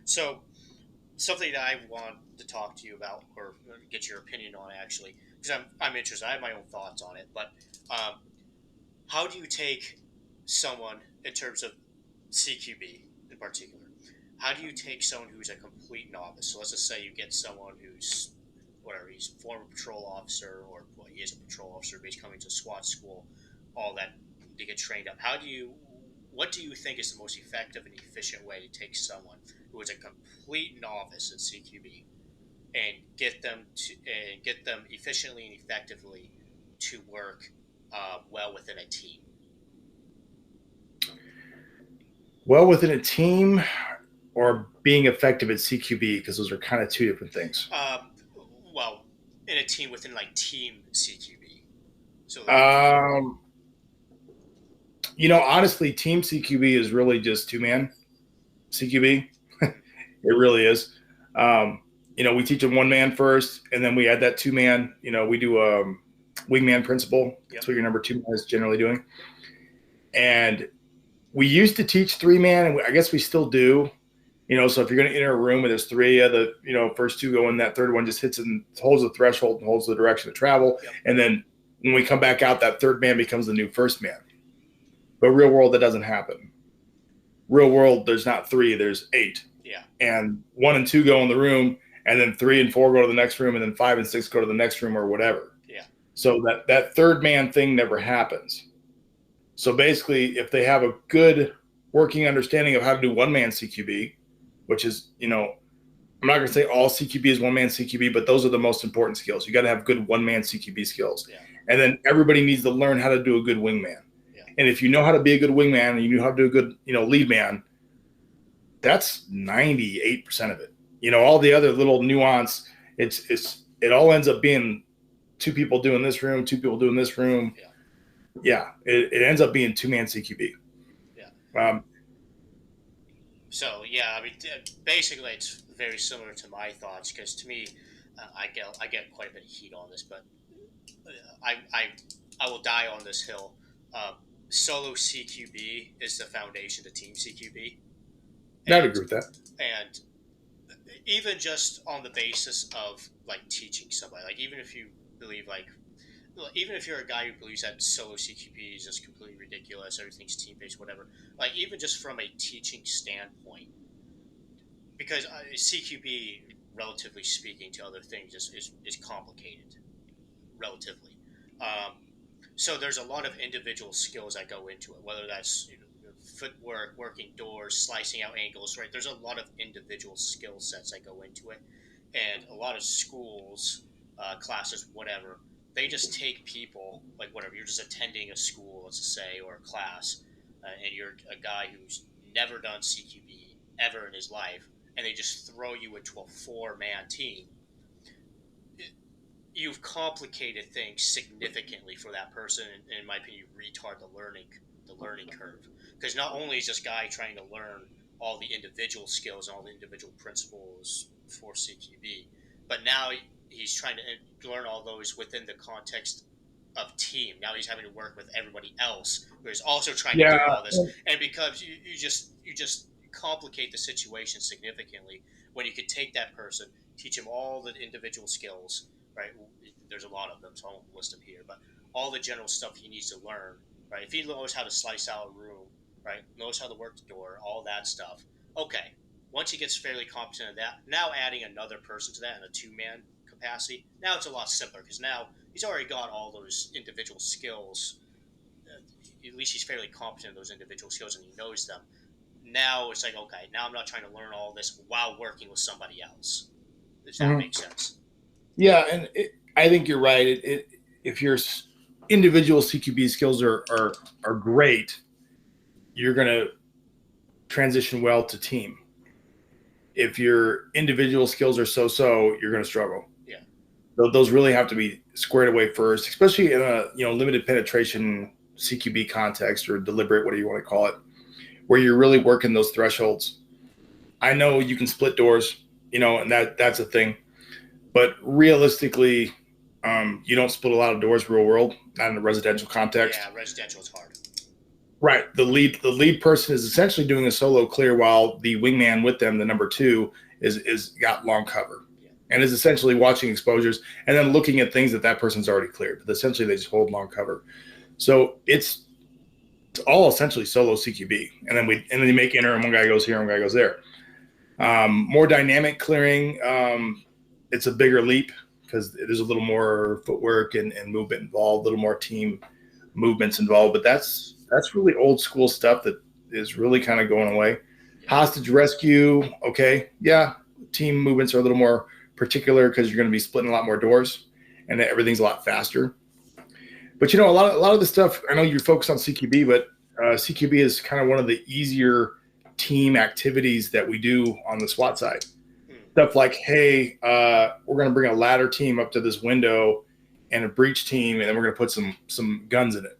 So something that I want to talk to you about or get your opinion on actually, because I'm interested. I have my own thoughts on it, but um, how do you take someone in terms of CQB in particular? How do you take someone who's a complete novice? So let's just say you get someone who's whatever, he's a former patrol officer or well, he is a patrol officer, but he's coming to SWAT school, all that to get trained up. What do you think is the most effective and efficient way to take someone who is a complete novice in CQB and get them efficiently and effectively to work well within a team? Well within a team or being effective at CQB, because those are kind of two different things. Well, in a team within like Team CQB. So, Um, honestly, Team CQB is really just two-man CQB. It really is. We teach them one man first, and then we add that two-man. We do wingman principle. That's what your number two man is generally doing. And we used to teach three-man, and I guess we still do. So if you're going to enter a room where there's three of the, first two go in, that third one just hits and holds the threshold and holds the direction of travel. Yep. And then when we come back out, that third man becomes the new first man. But real world, that doesn't happen. Real world, there's not three, there's 8. Yeah. And 1 and 2 go in the room, and then 3 and 4 go to the next room, and then 5 and 6 go to the next room or whatever. Yeah. So that third man thing never happens. So basically, if they have a good working understanding of how to do one-man CQB, which is, I'm not going to say all CQB is one-man CQB, but those are the most important skills. You got to have good one-man CQB skills. Yeah. And then everybody needs to learn how to do a good wingman. Yeah. And if you know how to be a good wingman and you know how to do a good, lead man, that's 98% of it. All the other little nuance, it all ends up being 2 people doing this room, 2 people doing this room. Yeah. It ends up being two-man CQB. Yeah. So yeah, I mean, basically, it's very similar to my thoughts because to me, I get quite a bit of heat on this, but I will die on this hill. Solo CQB is the foundation to Team CQB. I'd agree with that. And even just on the basis of like teaching somebody, like even if you believe even if you're a guy who believes that solo CQB is just completely ridiculous, everything's team based, whatever. Like even just from a teaching standpoint, because CQB, relatively speaking to other things, is complicated, relatively. So there's a lot of individual skills that go into it, whether that's footwork, working doors, slicing out angles. Right, there's a lot of individual skill sets that go into it, and a lot of schools, classes, whatever. They just take people, like whatever, you're just attending a school, let's just say, or a class, and you're a guy who's never done CQB ever in his life, and they just throw you into a 4-man team. You've complicated things significantly for that person, and in my opinion, you retard the learning curve. Because not only is this guy trying to learn all the individual skills and all the individual principles for CQB, but now he's trying to learn all those within the context of team. Now he's having to work with everybody else who is also trying to do all this, and because you just complicate the situation significantly when you could take that person, teach him all the individual skills. Right, there's a lot of them, so I won't list them here, but all the general stuff he needs to learn. Right, if he knows how to slice out a room, right, knows how to work the door, all that stuff. Okay, once he gets fairly competent at that, now adding another person to that in a 2-man capacity, now it's a lot simpler because now he's already got all those individual skills. At least he's fairly competent in those individual skills and he knows them. Now it's like, okay, now I'm not trying to learn all this while working with somebody else. Does that make sense? Yeah, and I think you're right. If your individual CQB skills are great, you're going to transition well to team. If your individual skills are so-so, you're going to struggle. Yeah. Those really have to be squared away first, especially in a limited penetration CQB context or deliberate, whatever you want to call it, where you're really working those thresholds. I know you can split doors, and that's a thing, but realistically, you don't split a lot of doors real world, not in a residential context. Yeah, residential is hard. Right. The lead person is essentially doing a solo clear while the wingman with them, the number two, is got long cover Yeah. and is essentially watching exposures and then looking at things that that person's already cleared. But essentially, they just hold long cover. So it's all essentially solo CQB, and then you make enter, and one guy goes here, and one guy goes there. More dynamic clearing. It's a bigger leap because there's a little more footwork and movement involved, a little more team movements involved. But that's really old school stuff that is really kind of going away. Yeah. Hostage rescue, okay, yeah. Team movements are a little more particular because you're going to be splitting a lot more doors, and everything's a lot faster. But a lot of the stuff. I know you're focused on CQB, but CQB is kind of one of the easier team activities that we do on the SWAT side. Stuff like, hey, we're going to bring a ladder team up to this window and a breach team, and then we're going to put some guns in it.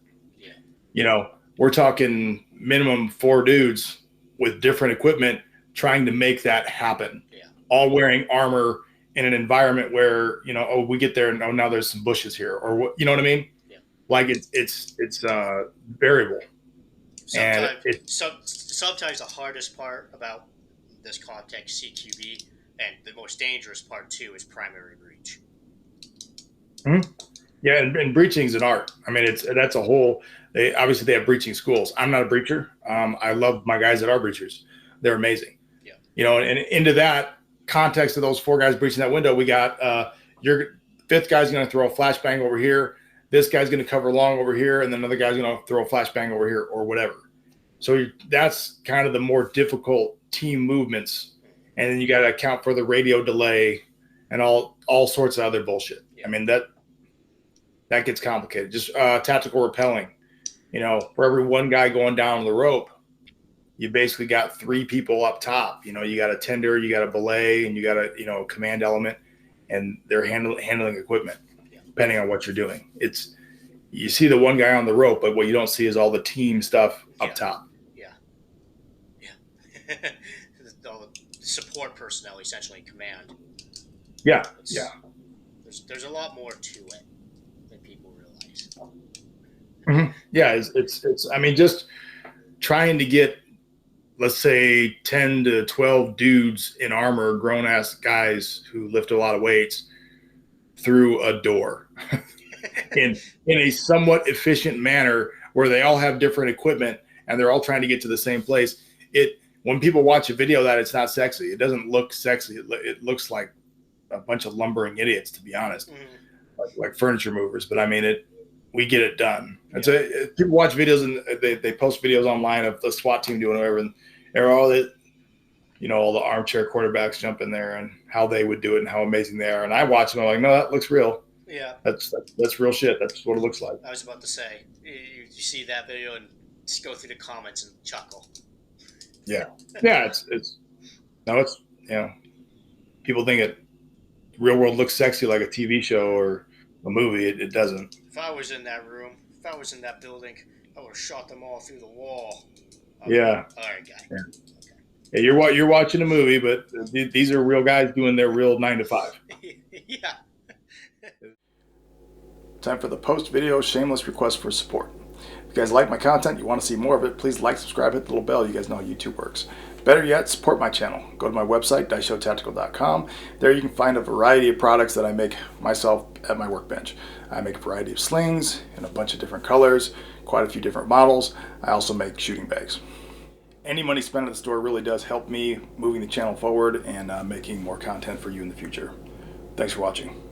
Yeah. We're talking minimum 4 dudes with different equipment trying to make that happen. Yeah. All wearing armor in an environment where we get there and now there's some bushes here, or what, you know what I mean? Yeah. Like it's variable. Sometimes the hardest part about this context CQB, and the most dangerous part too, is primary breach. Mm-hmm. Yeah, and breaching is an art. I mean, that's a whole. They have breaching schools. I'm not a breacher. I love my guys that are breachers. They're amazing. Yeah. And into that context of those 4 guys breaching that window, we got your 5th guy's going to throw a flashbang over here. This guy's going to cover long over here, and then another guy's going to throw a flashbang over here, or whatever. So that's kind of the more difficult team movements, and then you got to account for the radio delay and all sorts of other bullshit. Yeah. I mean that gets complicated. Just tactical rappelling. For every 1 guy going down the rope, you basically got 3 people up top. You got a tender, you got a belay, and you got a command element, and they're handling equipment. Yeah. Depending on what you're doing. You see the 1 guy on the rope, but what you don't see is all the team stuff up top. All the support personnel essentially in command. Yeah. There's a lot more to it than people realize. Mm-hmm. Yeah, it's. I mean, just trying to get, let's say, 10 to 12 dudes in armor, grown ass guys who lift a lot of weights, through a door, in a somewhat efficient manner where they all have different equipment and they're all trying to get to the same place. When people watch a video of that, it's not sexy. It doesn't look sexy. It looks like a bunch of lumbering idiots, to be honest, like furniture movers. But I mean, we get it done. And so people watch videos and they post videos online of the SWAT team doing whatever, and they're all the armchair quarterbacks jump in there and how they would do it and how amazing they are. And I watch them, I'm like, no, that looks real. Yeah, that's real shit. That's what it looks like. I was about to say, you see that video and just go through the comments and chuckle. Yeah, people think real world looks sexy like a TV show or a movie. It doesn't. If I was in that room, if I was in that building, I would have shot them all through the wall. Yeah. All right, guy. Yeah. Yeah, you're watching a movie, but these are real guys doing their real 9 to 5. Yeah. Time for the post-video shameless request for support. If you guys like my content, you want to see more of it, please like, subscribe, hit the little bell. You guys know how YouTube works. Better yet, support my channel. Go to my website, daishotactical.com. There you can find a variety of products that I make myself at my workbench. I make a variety of slings in a bunch of different colors, quite a few different models. I also make shooting bags. Any money spent at the store really does help me moving the channel forward and making more content for you in the future. Thanks for watching.